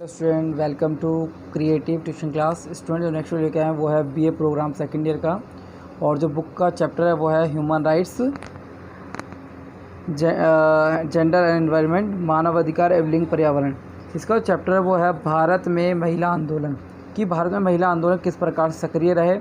Hello student, welcome to creative tuition class. Student जो next लेके आए हैं वो है बीए प्रोग्राम सेकेंड ईयर का, और जो बुक का चैप्टर है वो है human rights, gender and environment, मानव अधिकार एवं लिंग पर्यावरण। इसका जो चैप्टर है वो है भारत में महिला आंदोलन, कि भारत में महिला आंदोलन किस प्रकार से सक्रिय रहे।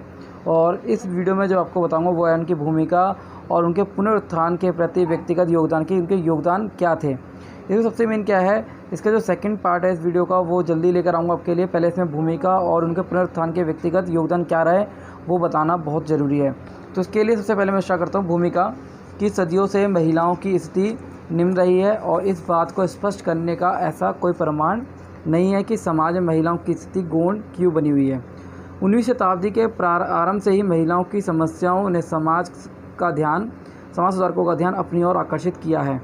और इस वीडियो में जो आपको बताऊंगा वो है उनकी भूमिका और उनके पुनरुत्थान के प्रति व्यक्तिगत योगदान, की उनके योगदान क्या थे। इसमें सबसे मेन क्या है, इसका जो सेकंड पार्ट है इस वीडियो का वो जल्दी लेकर आऊँगा आपके लिए। पहले इसमें भूमिका और उनके पुनरुत्थान के व्यक्तिगत योगदान क्या रहे वो बताना बहुत ज़रूरी है। तो इसके लिए सबसे पहले मैं स्टार्ट करता हूँ भूमिका की। सदियों से महिलाओं की स्थिति निम्न रही है और इस बात को स्पष्ट करने का ऐसा कोई प्रमाण नहीं है कि समाज में महिलाओं की स्थिति गौण क्यों बनी हुई है। 19वीं शताब्दी के आरंभ से ही महिलाओं की समस्याओं ने समाज सुधारकों का ध्यान अपनी ओर आकर्षित किया है।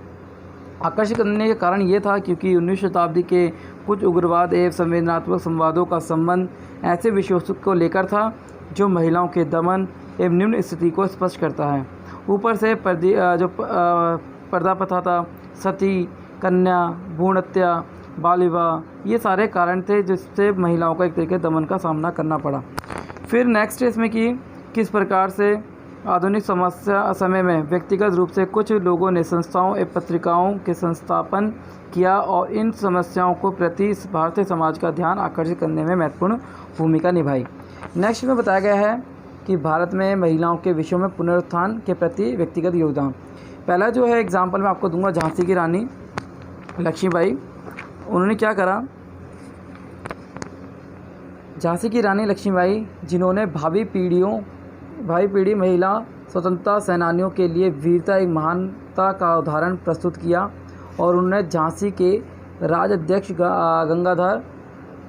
आकर्षित करने के कारण ये था क्योंकि 19वीं शताब्दी के कुछ उग्रवाद एवं संवेदनात्मक संवादों का संबंध ऐसे विषयों को लेकर था जो महिलाओं के दमन एवं निम्न स्थिति को स्पष्ट करता है। ऊपर से पर्दा प्रथा था, सती, कन्या, भ्रूण हत्या, बाल विवाह, ये सारे कारण थे जिससे महिलाओं को एक तरीके से दमन का सामना करना पड़ा। फिर नेक्स्ट इसमें कि किस प्रकार से आधुनिक समय में व्यक्तिगत रूप से कुछ लोगों ने संस्थाओं एवं पत्रिकाओं के संस्थापन किया और इन समस्याओं को प्रति भारतीय समाज का ध्यान आकर्षित करने में महत्वपूर्ण भूमिका निभाई। नेक्स्ट में बताया गया है कि भारत में महिलाओं के विषयों में पुनरुत्थान के प्रति व्यक्तिगत योगदान। पहला जो है एग्जाम्पल मैं आपको दूंगा, झांसी की रानी लक्ष्मीबाई। उन्होंने क्या करा, झांसी की रानी लक्ष्मीबाई जिन्होंने भावी पीढ़ी महिला स्वतंत्रता सेनानियों के लिए वीरता एक महानता का उदाहरण प्रस्तुत किया। और उन्होंने झांसी के राजाध्यक्ष गंगाधर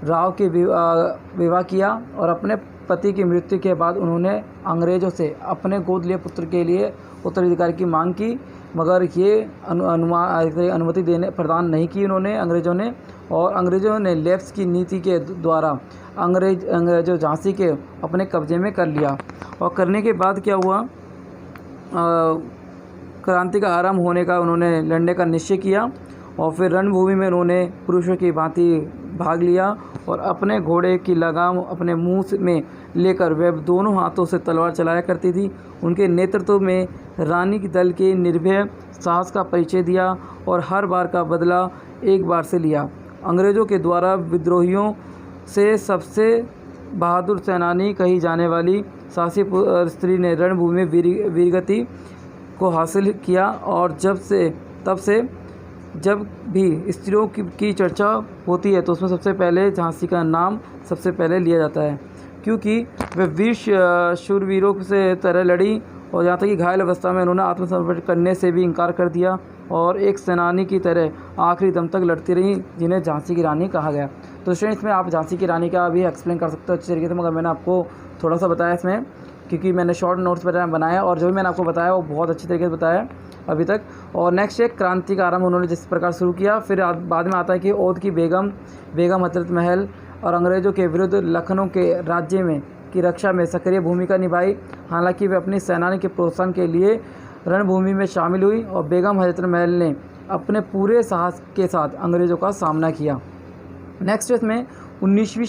राव के विवाह किया और अपने पति की मृत्यु के बाद उन्होंने अंग्रेज़ों से अपने गोद लिए पुत्र के लिए उत्तराधिकारी की मांग की, मगर ये अनुमति प्रदान नहीं की उन्होंने अंग्रेज़ों ने। और अंग्रेज़ों ने लेफ्ट की नीति के द्वारा अंग्रेज़ों झांसी के अपने कब्जे में कर लिया। और करने के बाद क्या हुआ, क्रांति का आरंभ होने का उन्होंने लड़ने का निश्चय किया और फिर रणभूमि में उन्होंने पुरुषों की भांति भाग लिया और अपने घोड़े की लगाम अपने मुंह में लेकर वह दोनों हाथों से तलवार चलाया करती थी। उनके नेतृत्व में रानी के दल के निर्भय साहस का परिचय दिया और हर बार का बदला एक बार से लिया। अंग्रेज़ों के द्वारा विद्रोहियों से सबसे बहादुर सेनानी कही जाने वाली साहसी स्त्री ने रणभूमि में वीरगति को हासिल किया। और तब से जब भी स्त्रियों की चर्चा होती है तो उसमें सबसे पहले झांसी का नाम सबसे पहले लिया जाता है, क्योंकि वह वीर शूरवीरों से तरह लड़ी और यहाँ तक कि घायल अवस्था में उन्होंने आत्मसमर्पण करने से भी इनकार कर दिया और एक सेनानी की तरह आखिरी दम तक लड़ती रही, जिन्हें झांसी की रानी कहा गया। तो स्टूडेंट इसमें आप झांसी की रानी का भी एक्सप्लेन कर सकते हो अच्छी तरीके से, मगर मैंने आपको थोड़ा सा बताया इसमें क्योंकि मैंने शॉर्ट नोट्स बनाया और जो भी मैंने आपको बताया वो बहुत अच्छी तरीके से बताया अभी तक। और नेक्स्ट एक क्रांति का आरंभ उन्होंने जिस प्रकार शुरू किया। फिर बाद में आता है कि औध की बेगम हजरत महल और अंग्रेज़ों के विरुद्ध लखनऊ के राज्य में की रक्षा में सक्रिय भूमिका निभाई। हालांकि वे अपनी सेनानी के प्रोत्साहन के लिए रणभूमि में शामिल हुई और बेगम हजरत महल ने अपने पूरे साहस के साथ अंग्रेज़ों का सामना किया। नेक्स्ट इसमें 19वीं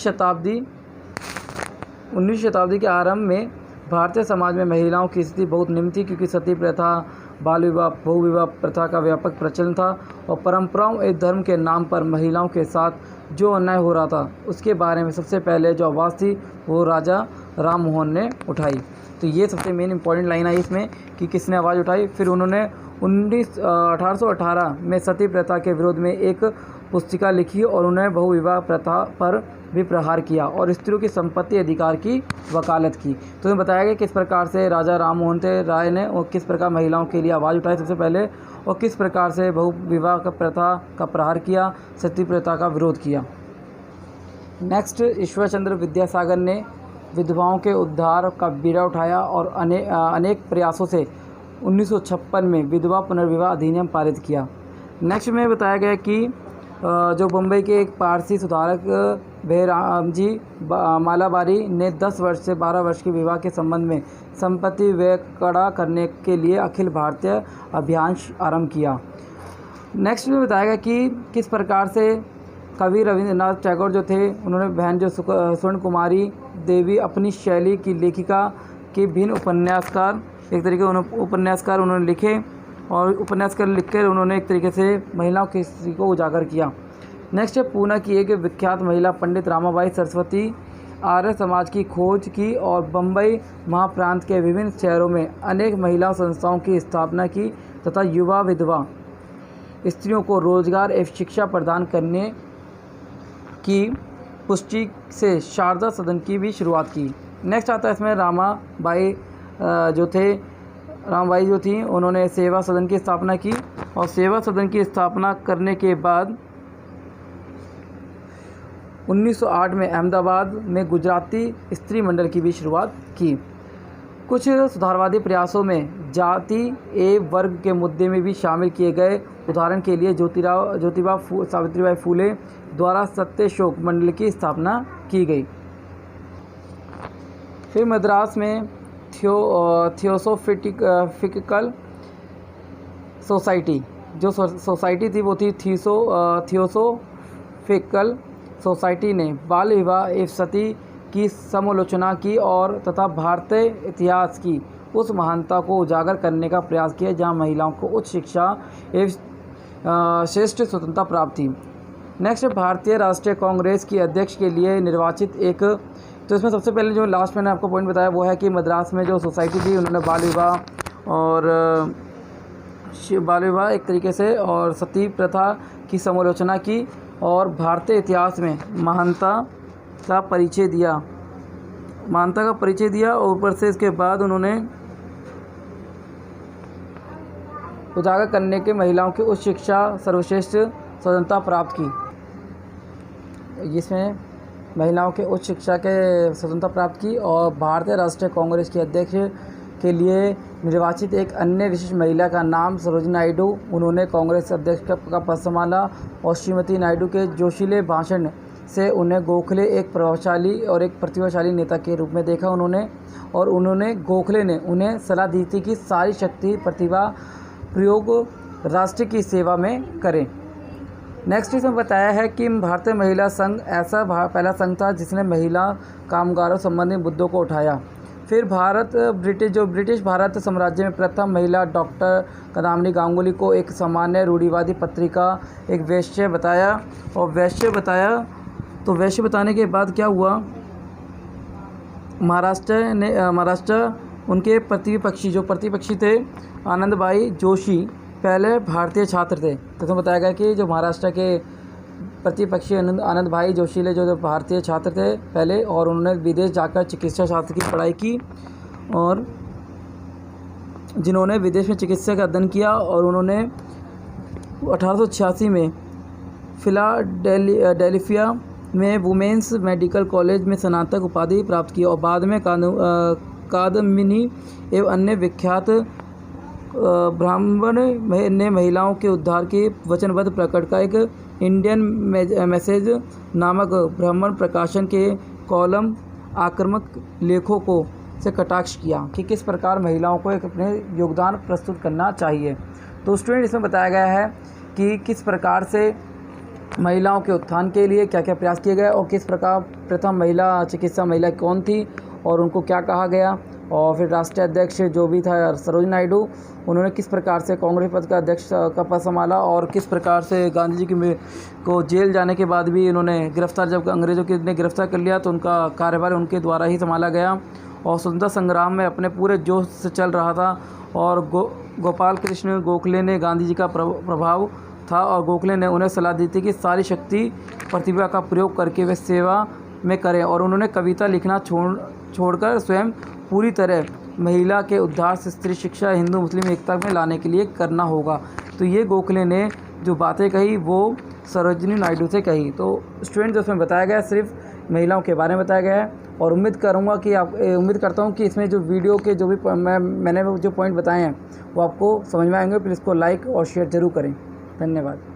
शताब्दी के आरंभ में भारतीय समाज में महिलाओं की स्थिति बहुत निम्न थी, क्योंकि सती प्रथा, बाल विवाह, बहुविवाह प्रथा का व्यापक प्रचलन था और परंपराओं एवं धर्म के नाम पर महिलाओं के साथ जो अन्याय हो रहा था उसके बारे में सबसे पहले जो आवाज़ थी वो राजा राम मोहन ने उठाई। तो ये सबसे मेन इंपॉर्टेंट लाइन आई इसमें कि किसने आवाज़ उठाई। फिर उन्होंने 1818 में सती प्रथा के विरोध में एक पुस्तिका लिखी और उन्होंने बहुविवाह प्रथा पर भी प्रहार किया और स्त्रियों की संपत्ति अधिकार की वकालत की। तो ये बताया गया किस प्रकार से राजा राम मोहन राय ने और किस प्रकार महिलाओं के लिए आवाज़ उठाई सबसे पहले, और किस प्रकार से बहुविवाह का प्रथा का प्रहार किया, सती प्रथा का विरोध किया। नेक्स्ट ईश्वर चंद्र विद्यासागर ने विधवाओं के उद्धार का बीड़ा उठाया और अनेक प्रयासों से 1956 में विधवा पुनर्विवाह अधिनियम पारित किया। नेक्स्ट में बताया गया कि जो बम्बई के एक पारसी सुधारक बेहरामजी मालाबारी ने 10 वर्ष से 12 वर्ष के विवाह के संबंध में संपत्ति व्यय कड़ा करने के लिए अखिल भारतीय अभियान आरंभ किया। नेक्स्ट में बताया गया कि किस प्रकार से कवि रविंद्रनाथ टैगोर जो थे, उन्होंने बहन जो स्वर्ण कुमारी देवी अपनी शैली की लेखिका के भिन्न उपन्यासकार, एक तरीके उपन्यासकार उन्होंने लिखे और उपन्यासकार लिखकर उन्होंने एक तरीके से महिलाओं की स्थिति को उजागर किया। नेक्स्ट है पूना की एक विख्यात महिला पंडित रामाबाई सरस्वती आर्य समाज की खोज की और बम्बई महाप्रांत के विभिन्न शहरों में अनेक महिला संस्थाओं की स्थापना की तथा युवा विधवा स्त्रियों को रोजगार एवं शिक्षा प्रदान करने की पुष्टि से शारदा सदन की भी शुरुआत की। नेक्स्ट आता है इसमें रामाबाई जो थी उन्होंने सेवा सदन की स्थापना की और सेवा सदन की स्थापना करने के बाद 1908 में अहमदाबाद में गुजराती स्त्री मंडल की भी शुरुआत की। कुछ सुधारवादी प्रयासों में जाति एवं वर्ग के मुद्दे में भी शामिल किए गए। उदाहरण के लिए सावित्रीबाई फूले द्वारा सत्यशोक मंडल की स्थापना की गई। फिर मद्रास में थियोसोफिकल सोसाइटी जो सोसाइटी थी वो थी थियोसोफिकल सोसाइटी ने बाल विवाह एवं सती की समालोचना की और तथा भारतीय इतिहास की उस महानता को उजागर करने का प्रयास किया जहां महिलाओं को उच्च शिक्षा एवं श्रेष्ठ स्वतंत्रता प्राप्त थी। नेक्स्ट भारतीय राष्ट्रीय कांग्रेस की अध्यक्ष के लिए निर्वाचित एक, तो इसमें सबसे पहले जो लास्ट मैंने आपको पॉइंट बताया वो है कि मद्रास में जो सोसाइटी थी उन्होंने बाल विवाह एक तरीके से और सती प्रथा की समालोचना की और भारतीय इतिहास में महानता का परिचय दिया और ऊपर से इसके बाद उन्होंने उजागर करने के महिलाओं की उच्च शिक्षा सर्वश्रेष्ठ स्वतंत्रता प्राप्त की, जिसमें महिलाओं के उच्च शिक्षा के स्वतंत्रता प्राप्त की। और भारतीय राष्ट्रीय कांग्रेस के अध्यक्ष के लिए निर्वाचित एक अन्य विशिष्ट महिला का नाम सरोजिनी नायडू, उन्होंने कांग्रेस अध्यक्ष का पद संभाला और श्रीमती नायडू के जोशीले भाषण से उन्हें गोखले एक प्रभावशाली और एक प्रतिभाशाली नेता के रूप में देखा उन्होंने गोखले ने उन्हें सलाह दी थी कि सारी शक्ति प्रतिभा प्रयोग राष्ट्र की सेवा में करें। नेक्स्ट इसमें बताया है कि भारतीय महिला संघ ऐसा पहला संघ था जिसने महिला कामगारों संबंधी मुद्दों को उठाया। फिर ब्रिटिश भारत साम्राज्य में प्रथम महिला डॉक्टर कदामिनी गांगुली को एक सामान्य रूढ़िवादी पत्रिका एक वैश्य बताने के बाद क्या हुआ, महाराष्ट्र उनके प्रतिपक्षी थे आनंद भाई जोशी पहले भारतीय छात्र थे। तो बताया गया कि जो महाराष्ट्र के प्रतिपक्षी आनंद भाई जोशीले जो भारतीय छात्र थे पहले, और उन्होंने विदेश जाकर चिकित्सा शास्त्र की पढ़ाई की और जिन्होंने विदेश में चिकित्सा का अध्ययन किया और उन्होंने 1886 में फिलाडेल्फिया में वुमेंस मेडिकल कॉलेज में स्नातक उपाधि प्राप्त की और बाद में कादम्बिनी एवं अन्य विख्यात ब्राह्मण ने महिलाओं के उद्धार की वचनबद्ध प्रकट का एक इंडियन मैसेज नामक ब्राह्मण प्रकाशन के कॉलम आक्रामक लेखों को से कटाक्ष किया कि किस प्रकार महिलाओं को एक अपने योगदान प्रस्तुत करना चाहिए। तो स्टूडेंट इसमें बताया गया है कि किस प्रकार से महिलाओं के उत्थान के लिए क्या क्या प्रयास किए गए और किस प्रकार प्रथम महिला चिकित्सा महिला कौन थी और उनको क्या कहा गया। और फिर राष्ट्रीय अध्यक्ष जो भी था सरोजिनी नायडू, उन्होंने किस प्रकार से कांग्रेस पद का अध्यक्ष का पद संभाला और किस प्रकार से गांधी जी को जेल जाने के बाद भी उन्होंने जब अंग्रेज़ों ने गिरफ्तार कर लिया तो उनका कार्यभार उनके द्वारा ही संभाला गया और स्वतंत्रता संग्राम में अपने पूरे जोश से चल रहा था। और गोपाल कृष्ण गोखले ने गांधी जी का प्रभाव था और गोखले ने उन्हें सलाह दी थी कि सारी शक्ति प्रतिभा का प्रयोग करके वे सेवा में करें और उन्होंने कविता लिखना छोड़कर स्वयं पूरी तरह महिला के उद्धार से स्त्री शिक्षा हिंदू मुस्लिम एकता में लाने के लिए करना होगा। तो ये गोखले ने जो बातें कही वो सरोजिनी नायडू से कही। तो स्टूडेंट उसमें बताया गया सिर्फ महिलाओं के बारे में बताया गया है और उम्मीद करता हूँ कि इसमें जो वीडियो के जो भी मैंने जो पॉइंट बताए हैं वो आपको समझ में आएंगे। प्लीज़ इसको लाइक और शेयर ज़रूर करें। धन्यवाद।